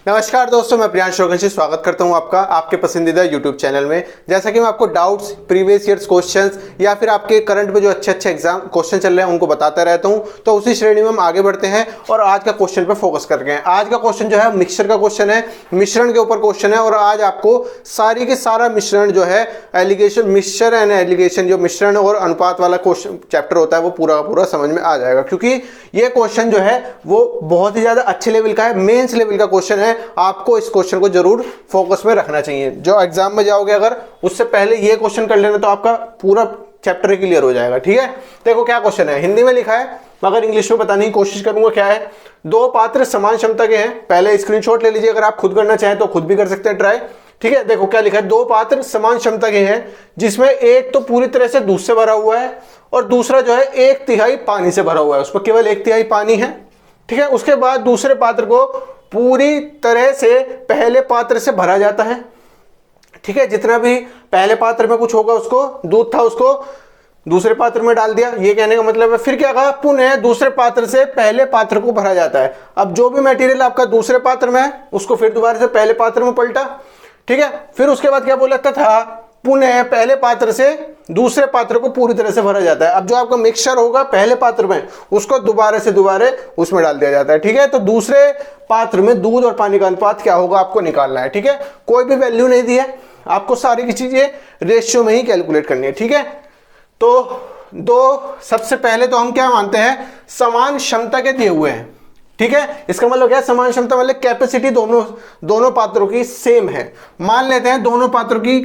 नमस्कार दोस्तों, मैं प्रियांश रोगंशी स्वागत करता हूं आपका आपके पसंदीदा YouTube चैनल में। जैसा कि मैं आपको डाउट्स, प्रीवियस ईयर्स क्वेश्चंस या फिर आपके करंट में जो अच्छे एग्जाम क्वेश्चन चल रहे हैं उनको बताता रहता हूं। तो उसी श्रेणी में हम आगे बढ़ते हैं और आज का क्वेश्चन पर फोकस कर रहे हैं। आज का क्वेश्चन जो है मिक्सचर का क्वेश्चन है, मिश्रण के ऊपर क्वेश्चन है। और आज आपको सारी के सारा मिश्रण जो है एलिगेशन, मिक्सचर एंड एलिगेशन, जो मिश्रण और अनुपात वाला क्वेश्चन चैप्टर होता है वो पूरा का पूरा समझ में आ जाएगा, क्योंकि ये क्वेश्चन जो है वो बहुत ही ज्यादा अच्छे लेवल का है, मेंस लेवल का क्वेश्चन है। आपको इस क्वेश्चन को जरूर फोकस में रखना चाहिए। जो एग्जाम में जाओगे अगर उससे पहले ये क्वेश्चन कर लेना तो आपका पूरा चैप्टर क्लियर हो जाएगा। ठीक है, देखो क्या क्वेश्चन है, हिंदी में लिखा है मगर इंग्लिश में बताने की कोशिश करूंगा। क्या है, दो पात्र समान क्षमता के हैं। पहले स्क्रीनशॉट ले लीजिए, अगर आप खुद करना चाहें तो खुद भी कर सकते हैं ट्राई। ठीक है, देखो क्या लिखा है, दो पात्र समान क्षमता के हैं जिसमें एक तो पूरी तरह से दूध से भरा हुआ है और दूसरा जो है 1/3 पानी से भरा हुआ है, उसमें केवल 1/3 पानी है। ठीक है, उसके बाद दूसरे पात्र को पूरी तरह से पहले पात्र से भरा जाता है। ठीक है, जितना भी पहले पात्र में कुछ होगा, उसको दूध था उसको दूसरे पात्र में डाल दिया, ये कहने का मतलब है। फिर क्या कहा, पुनः दूसरे पात्र से पहले पात्र को भरा जाता है। अब जो भी मटेरियल आपका दूसरे पात्र में है उसको फिर दोबारा से पहले पात्र में पलटा। ठीक है, फिर उसके बाद क्या बोला था, पुनः पहले पात्र से दूसरे पात्र को पूरी तरह से भरा जाता है। अब जो आपका मिक्सचर होगा पहले पात्र में उसको दोबारा से दोबारा उसमें डाल दिया जाता है। ठीक है, तो दूसरे पात्र में दूध और पानी का अनुपात क्या होगा आपको निकालना है। ठीक है, कोई भी वैल्यू नहीं दी है, आपको सारी की चीजें रेशियो में ही कैलकुलेट करनी है। ठीक है, तो दो सबसे पहले तो हम क्या मानते हैं, समान क्षमता के दिए हुए हैं। ठीक है, इसका मतलब क्या है, समान क्षमता मतलब कैपेसिटी दोनों पात्रों की सेम है। मान लेते हैं दोनों पात्रों की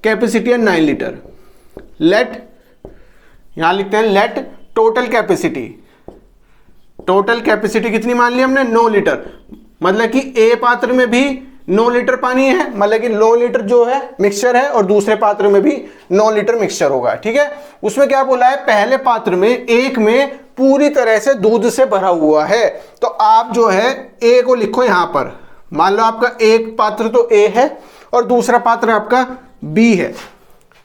कैपेसिटी है 9 लीटर। लेट, यहां लिखते हैं लेट टोटल कैपेसिटी कितनी मान ली हमने, 9 लीटर। मतलब कि ए पात्र में भी 9 लीटर पानी है, मतलब कि 9 लीटर जो है मिक्सचर है और दूसरे पात्र में भी 9 लीटर मिक्सचर होगा। ठीक है, उसमें क्या बोला है, पहले पात्र में एक में पूरी तरह से दूध से भरा हुआ है। तो आप जो है ए को लिखो यहां पर। मान लो आपका एक पात्र तो ए है और दूसरा पात्र आपका बी है।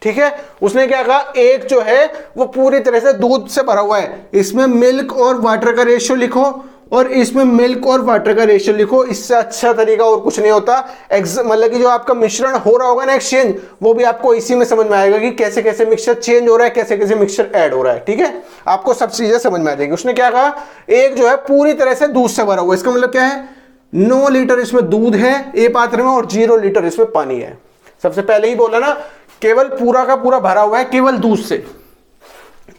ठीक है, उसने क्या कहा, एक जो है वो पूरी तरह से दूध से भरा हुआ है। इसमें मिल्क और वाटर का रेशियो लिखो और इसमें मिल्क और वाटर का रेशियो लिखो। इससे अच्छा तरीका और कुछ नहीं होता। मतलब कि जो आपका मिश्रण हो रहा होगा ना एक्सचेंज, वो भी आपको इसी में समझ में आएगा कि कैसे कैसे मिक्सचर चेंज हो रहा है, कैसे कैसे मिक्सचर ऐड हो रहा है। ठीक है, आपको सब चीजें समझ में आ जाएगी। उसने क्या कहा, एक जो है पूरी तरह से दूध से भरा हुआ है। इसका मतलब क्या है, 9 लीटर इसमें दूध है ए पात्र में और 0 लीटर इसमें पानी है। सबसे पहले ही बोला ना, केवल पूरा का पूरा भरा हुआ है केवल दूध से।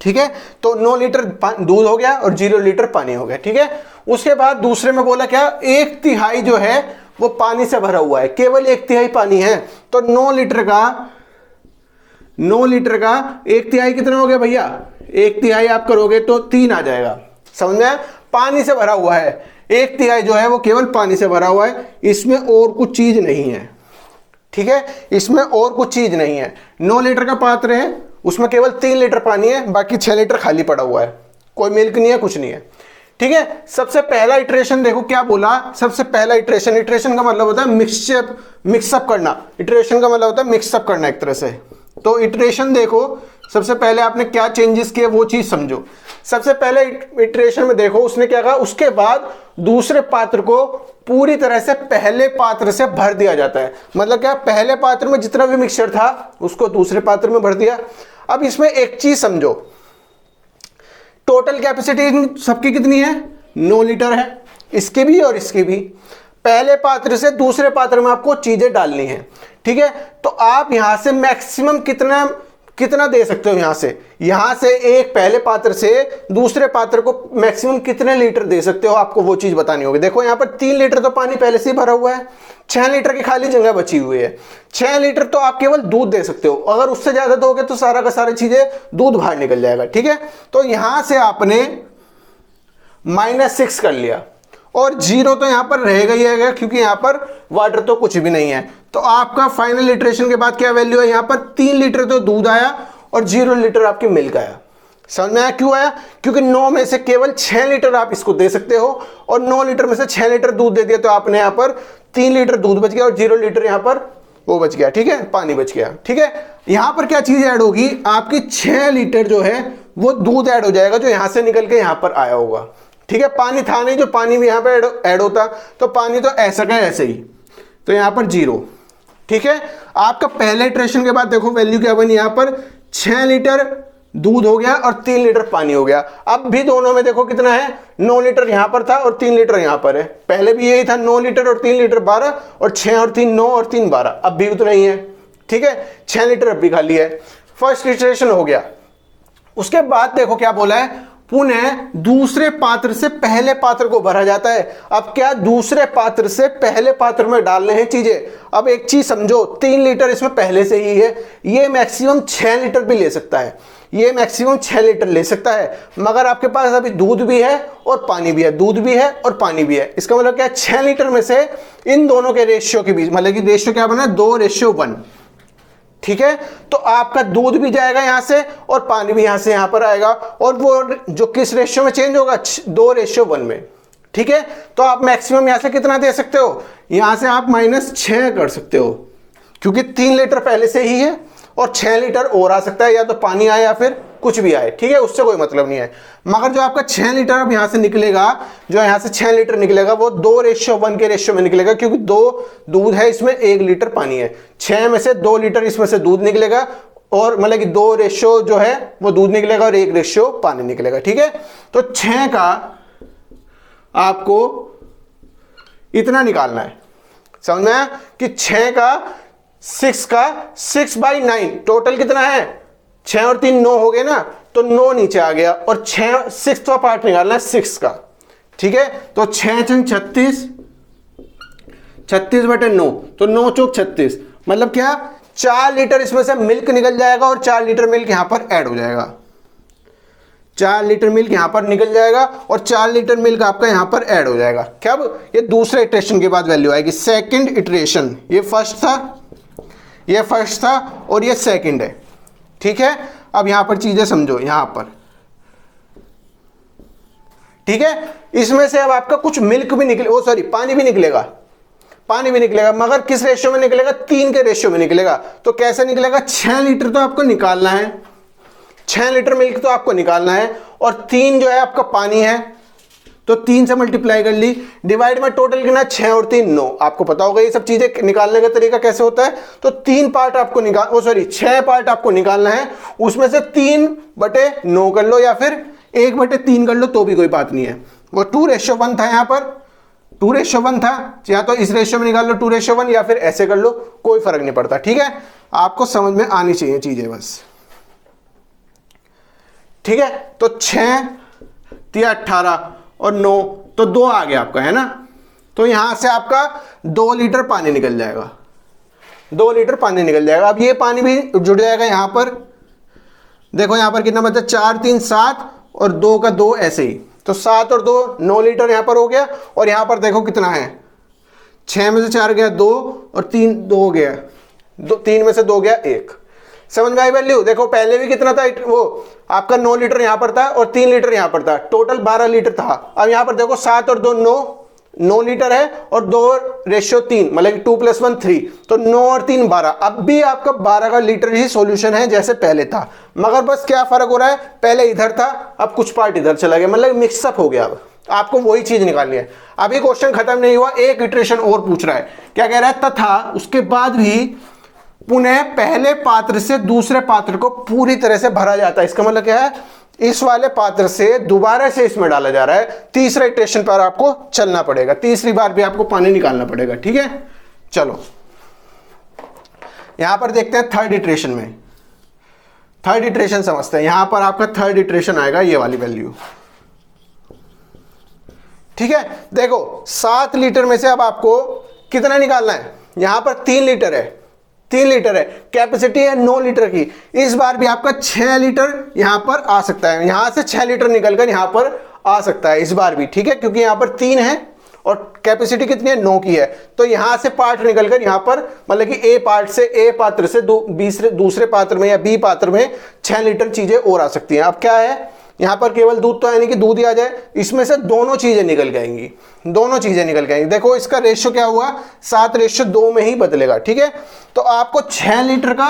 ठीक है, तो 9 लीटर दूध हो गया और 0 लीटर पानी हो गया। ठीक है, उसके बाद दूसरे में बोला क्या, 1/3 जो है वो पानी से भरा हुआ है, केवल 1/3 पानी है। तो 9 लीटर का 1/3 कितना हो गया भैया, 1/3 आप करोगे तो 3 आ जाएगा। समझ में आया, पानी से भरा हुआ है, 1/3 जो है वो केवल पानी से भरा हुआ है, इसमें और कुछ चीज नहीं है। ठीक है, इसमें और कुछ चीज नहीं है। 9 लीटर का पात्र है, उसमें केवल 3 लीटर पानी है, बाकी 6 लीटर खाली पड़ा हुआ है, कोई मिल्क नहीं है, कुछ नहीं है। ठीक है, सबसे पहला इटरेशन देखो क्या बोला, सबसे पहला इटरेशन का मतलब होता है मिक्सअप करना। इटरेशन का मतलब होता है मिक्सअप करना एक तरह से। तो इटरेशन देखो, सबसे पहले आपने क्या चेंजेस किए वो चीज समझो। सबसे पहले इटरेशन में देखो उसने क्या कहा, उसके बाद दूसरे पात्र को पूरी तरह से पहले पात्र से भर दिया जाता है। मतलब क्या, पहले पात्र में जितना भी मिक्सचर था उसको दूसरे पात्र में भर दिया। अब इसमें एक चीज समझो, टोटल कैपेसिटी सबकी कितनी है, 9 लीटर है, इसकी भी और इसकी भी। पहले पात्र से दूसरे पात्र में आपको चीजें डालनी है। ठीक है, तो आप यहां से मैक्सिमम कितना दे सकते हो, यहां से एक पहले पात्र से दूसरे पात्र को मैक्सिमम कितने लीटर दे सकते हो, आपको वो चीज बतानी होगी। देखो यहां पर 3 लीटर तो पानी पहले से ही भरा हुआ है, 6 लीटर की खाली जगह बची हुई है। 6 लीटर तो आप केवल दूध दे सकते हो, अगर उससे ज्यादा दोगे तो सारा का सारा चीजें दूध बाहर निकल जाएगा। ठीक है, तो यहां से आपने -6 कर लिया और 0 तो यहां पर रहेगा ही रहेगा, क्योंकि यहां पर वाटर तो कुछ भी नहीं है। तो आपका फाइनल इटरेशन के बाद क्या वैल्यू है, यहां पर 3 लीटर तो दूध आया और 0 लीटर आपकी मिल्क आया। समझ में आया क्यों आया, क्योंकि 9 में से केवल 6 लीटर आप इसको दे सकते हो और 9 लीटर में से 6 लीटर दूध दे दिया, तो आपने यहां पर 3 लीटर दूध बच गया और 0 लीटर यहां पर वो बच गया। ठीक है, पानी बच गया। ठीक है, यहां पर क्या चीज ऐड होगी, आपकी 6 लीटर जो है वो दूध ऐड हो जाएगा, जो यहां से निकल के यहां पर आया होगा। ठीक है, पानी था नहीं, जो पानी भी यहाँ पे ऐड होता, तो पानी तो ऐसा का ऐसे ही, तो यहाँ पर 0। ठीक है, आपका पहले इटरेशन के बाद देखो वैल्यू क्या बनी, यहाँ पर 6 लीटर दूध हो गया और 3 लीटर पानी हो गया। अब भी दोनों में देखो कितना है, 9 लीटर यहां पर था और 3 लीटर यहां पर है। पहले भी यही था, 9 लीटर और 3 लीटर 12, और 6 और 3 9 और 3 12, अब भी उतना ही है। ठीक है, 6 लीटर अब भी खाली है। फर्स्ट इटरेशन हो गया। उसके बाद देखो क्या बोला है, पुनः दूसरे पात्र से पहले पात्र को भरा जाता है। अब क्या, दूसरे पात्र से पहले पात्र में डालने हैं चीजें। अब एक चीज समझो, 3 लीटर इसमें पहले से ही है, ये मैक्सिमम 6 लीटर भी ले सकता है, ये मैक्सिमम 6 लीटर ले सकता है, मगर आपके पास अभी दूध भी है और पानी भी है, दूध भी है और पानी भी है। इसका मतलब क्या है, 6 लीटर में से इन दोनों के रेशियो के बीच, मतलब कि रेशियो क्या बना, 2:1। ठीक है, तो आपका दूध भी जाएगा यहां से और पानी भी यहां से यहां पर आएगा, और वो जो किस रेशियो में चेंज होगा, 2:1 में। ठीक है, तो आप मैक्सिमम यहां से कितना दे सकते हो, यहां से आप -6 कर सकते हो, क्योंकि 3 लीटर पहले से ही है और 6 लीटर और आ सकता है, या तो पानी आए या फिर कुछ भी आए। ठीक है, उससे कोई मतलब नहीं है। मगर जो आपका 6 लीटर अब यहां से निकलेगा, जो यहां से 6 लीटर निकलेगा, वो 2:1 के रेशियो में निकलेगा, क्योंकि 2 दूध है, इसमें 1 लीटर पानी है। 6 में से 2 लीटर इसमें से दूध निकलेगा, और मतलब कि 2 रेशियो जो है वो दूध निकलेगा और 1 रेशियो पानी निकलेगा। ठीक है, तो 6 का आपको इतना निकालना है, समझ में आया कि 6 का 6/9 टोटल कितना है, 6 और 3 9 हो गए ना, तो 9 नीचे आ गया, और 6वां पार्ट निकालना है 6 का। ठीक है, तो 6 × 36, 36/9, तो 9 चौक 36, मतलब क्या, 4 लीटर इसमें से मिल्क निकल जाएगा, और 4 लीटर मिल्क यहां पर ऐड हो जाएगा। 4 लीटर मिल्क यहां पर निकल जाएगा और 4 लीटर मिल्क आपका यहां पर ऐड हो जाएगा। क्या, ये दूसरे इटरेशन के बाद वैल्यू आएगी। सेकंड इटरेशन, ये फर्स्ट था और ये सेकंड है। ठीक है, अब यहां पर चीजें समझो, यहां पर ठीक है, इसमें से अब आपका कुछ मिल्क भी निकले, सॉरी पानी भी निकलेगा, मगर किस रेशियो में निकलेगा, 3 के रेशियो में निकलेगा। तो कैसे निकलेगा, 6 लीटर तो आपको निकालना है, 6 लीटर मिल्क तो आपको निकालना है, और 3 जो है आपका पानी है, तो 3 से मल्टीप्लाई कर ली, डिवाइड में टोटल कितना, 6 और 3 9। आपको पता होगा ये सब चीजें निकालने का तरीका कैसे होता है। तो 3 पार्ट आपको 6 पार्ट आपको निकालना है, उसमें से 3/9 कर लो, या फिर 1/3 कर लो, तो भी कोई बात नहीं है। वो 2:1 था, यहाँ पर 2:1 था, या तो इस रेशियो में निकाल लो 2:1, या फिर ऐसे कर लो, कोई फर्क नहीं पड़ता। ठीक है, आपको समझ में आनी चाहिए चीजें बस। ठीक है, तो 6 × 18 और 9, तो 2 आ गया आपका, है ना। तो यहां से आपका 2 लीटर पानी निकल जाएगा, 2 लीटर पानी निकल जाएगा। अब ये पानी भी जुड़ जाएगा यहां पर, देखो यहां पर कितना बचा, 4 3 7 और 2 का 2 ऐसे ही, तो 7 और 2 9 लीटर यहां पर हो गया। और यहां पर देखो कितना है, 6 में से 4 गया 2, और 3 2 गया, 3 में से 2 गया 1। समझ में आई वैल्यू। देखो पहले भी कितना था, वो आपका 9 लीटर यहां पर था और 3 लीटर यहां पर था, टोटल 12 लीटर था। अब यहां पर देखो 7 और 2 9 लीटर है, और 2:3, मतलब 2 + 1 3, तो 9 और 3 12। अब भी आपका 12 का लीटर ही सॉल्यूशन है जैसे पहले था, मगर बस क्या फर्क हो रहा है, पहले इधर था, अब कुछ पार्ट इधर चला गया, मतलब मिक्सअप हो गया। अब आपको वही चीज निकालनी है। अभी क्वेश्चन खत्म नहीं हुआ, एक इटरेशन और पूछ रहा है। क्या कह रहा है, तथा उसके बाद भी पुनः पहले पात्र से दूसरे पात्र को पूरी तरह से भरा जाता है। इसका मतलब क्या है, इस वाले पात्र से दोबारा से इसमें डाला जा रहा है। तीसरे इटरेशन पर आपको चलना पड़ेगा, तीसरी बार भी आपको पानी निकालना पड़ेगा। ठीक है, चलो यहां पर देखते हैं थर्ड इटरेशन में। थर्ड इटरेशन समझते हैं। यहां पर आपका थर्ड इटरेशन आएगा, ये वाली वैल्यू। ठीक है, देखो 7 लीटर में से अब आपको कितना निकालना है, यहां पर 3 लीटर है, 3 लीटर है, कैपेसिटी है 9 लीटर की। इस बार भी आपका 6 लीटर यहां पर आ सकता है, यहां से 6 लीटर निकलकर यहां पर आ सकता है इस बार भी। ठीक है, क्योंकि यहां पर 3 है और कैपेसिटी कितनी है, 9 की है। तो यहां से पार्ट निकलकर यहां पर, मतलब कि ए पात्र से दूसरे पात्र में या बी पात्र में 6 लीटर चीजें और आ सकती हैं। अब क्या है, यहां पर केवल दूध तो है नहीं कि दूध ही आ जाए, इसमें से दोनों चीजें निकल जाएंगी, दोनों चीजें निकल जाएंगी। देखो इसका रेशियो क्या हुआ, 7:2 में ही बदलेगा। ठीक है, तो आपको 6 लीटर का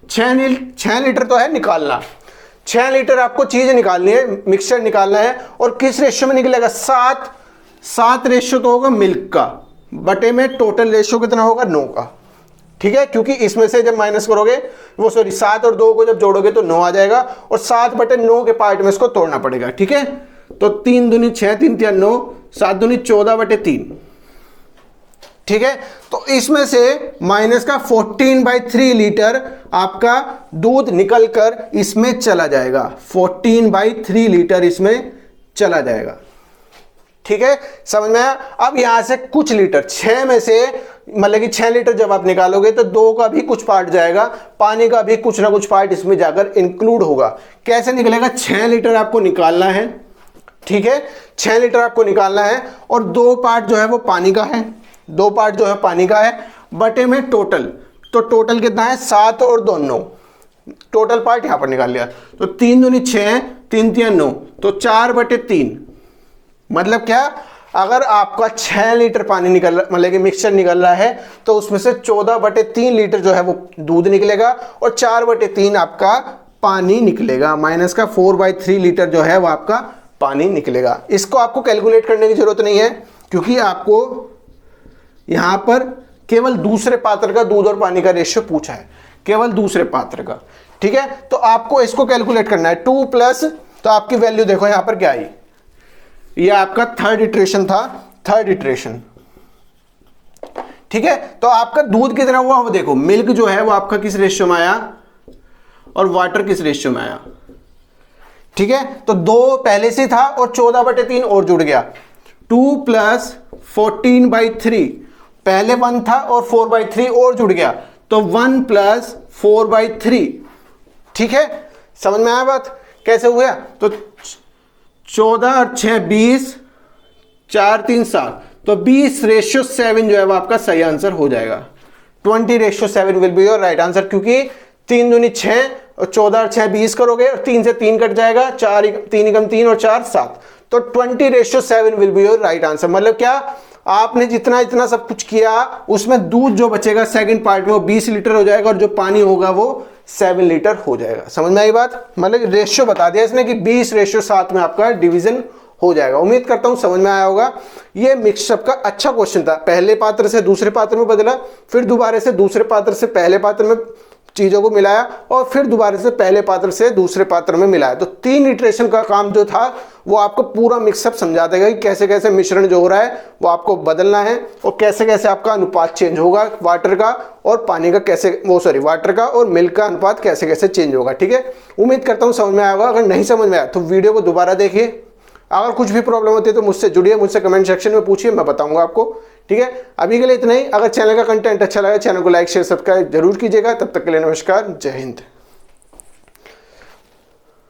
6 लीटर तो है निकालना, 6 लीटर आपको चीज निकालनी है, मिक्सचर निकालना है, और किस रेशियो में निकलेगा? 7 रेशियो तो होगा मिल्क का, बटे में टोटल रेशियो कितना होगा? 9 का। ठीक है, क्योंकि इसमें से जब माइनस करोगे, वो सॉरी 7 और 2 को जब जोड़ोगे तो 9 आ जाएगा, और 7/9 के पार्ट में इसको तोड़ना पड़ेगा। ठीक है, तो 3 दूनी 6, 3 तिया 9, 7 दूनी 14/3। ठीक है, तो इसमें से माइनस का 14/3 लीटर आपका दूध निकलकर इसमें चला जाएगा, 14/3 लीटर इसमें चला जाएगा। ठीक है, समझ में आया? अब यहां से कुछ लीटर, 6 में से मतलब कि 6 लीटर जब आप निकालोगे तो 2 का भी कुछ पार्ट जाएगा, पानी का भी कुछ ना कुछ पार्ट इसमें जाकर इंक्लूड होगा। कैसे निकलेगा? 6 लीटर आपको निकालना है। ठीक है, 6 लीटर आपको निकालना है, और 2 पार्ट जो है वो पानी का है, 2 पार्ट जो है पानी का है, बटे में टोटल, तो टोटल कितना है? 7 और 2 9, टोटल पार्ट यहां पर निकाल लिया, तो 3 दूनी 6, 3 तिया 9, तो 4/3। मतलब क्या? अगर आपका 6 लीटर पानी निकल रहा, मतलब कि मिक्सचर निकल रहा है, तो उसमें से 14/3 लीटर जो है वो दूध निकलेगा, और 4/3 आपका पानी निकलेगा, माइनस का 4/3 लीटर जो है वो आपका पानी निकलेगा। इसको आपको कैलकुलेट करने की जरूरत नहीं है, क्योंकि आपको यहां पर केवल दूसरे पात्र का दूध और पानी का रेशियो पूछा है, केवल दूसरे पात्र का। ठीक है, तो आपको इसको कैलकुलेट करना है। 2 प्लस, तो आपकी वैल्यू देखो यहां पर क्या आई, ये आपका थर्ड इटरेशन था, थर्ड इटरेशन। ठीक है, तो आपका दूध कितना हुआ वो देखो, मिल्क जो है वो आपका किस रेशियो में आया, और वाटर किस रेशियो में आया। ठीक है, तो 2 पहले से था और 14/3 और जुड़ गया, 2 प्लस 14/3, पहले 1 था और 4/3 और जुड़ गया, तो 1 प्लस 4/3। ठीक है, समझ में आया बात कैसे हुआ? तो 14 और 6 20, 4 3 7, तो 20/7 जो है वो आपका सही आंसर हो जाएगा। 20/7 will be your right answer, क्योंकि 3 दूनी 6 और 14 और 6 20 करोगे, और 3 से 3 कट जाएगा, 3 एकम 3 और 4 7, तो 20/7 will be your right answer. मतलब क्या? आपने जितना इतना सब कुछ किया, उसमें दूध जो बचेगा सेकंड पार्ट में वो 20 लीटर हो जाएगा, और जो पानी होगा वो 7 लीटर हो जाएगा। समझ में आई बात? मतलब रेशियो बता दिया इसने कि 20/7 में आपका डिवीजन हो जाएगा। उम्मीद करता हूं समझ में आया होगा। ये मिक्सअप का अच्छा क्वेश्चन था, पहले पात्र से दूसरे पात्र में बदला, फिर दोबारा से दूसरे पात्र से पहले पात्र में चीजों को मिलाया, और फिर दोबारा से पहले पात्र से दूसरे पात्र में मिलाया। तो 3 इटरेशन का काम जो था वो आपको पूरा मिक्सअप समझा देगा कि कैसे कैसे मिश्रण जो हो रहा है वो आपको बदलना है, और कैसे कैसे आपका अनुपात चेंज होगा वाटर का और पानी का, कैसे वाटर का और मिल्क का अनुपात कैसे कैसे चेंज होगा। ठीक है, उम्मीद करता हूँ समझ में आया होगा। अगर नहीं समझ में आया तो वीडियो को दोबारा देखिए। अगर कुछ भी प्रॉब्लम होती है तो मुझसे जुड़िए, मुझसे कमेंट सेक्शन में पूछिए, मैं बताऊंगा आपको। ठीक है, अभी के लिए इतना ही। अगर चैनल का कंटेंट अच्छा लगा, चैनल को लाइक शेयर सब्सक्राइब जरूर कीजिएगा। तब तक के लिए नमस्कार, जय हिंद।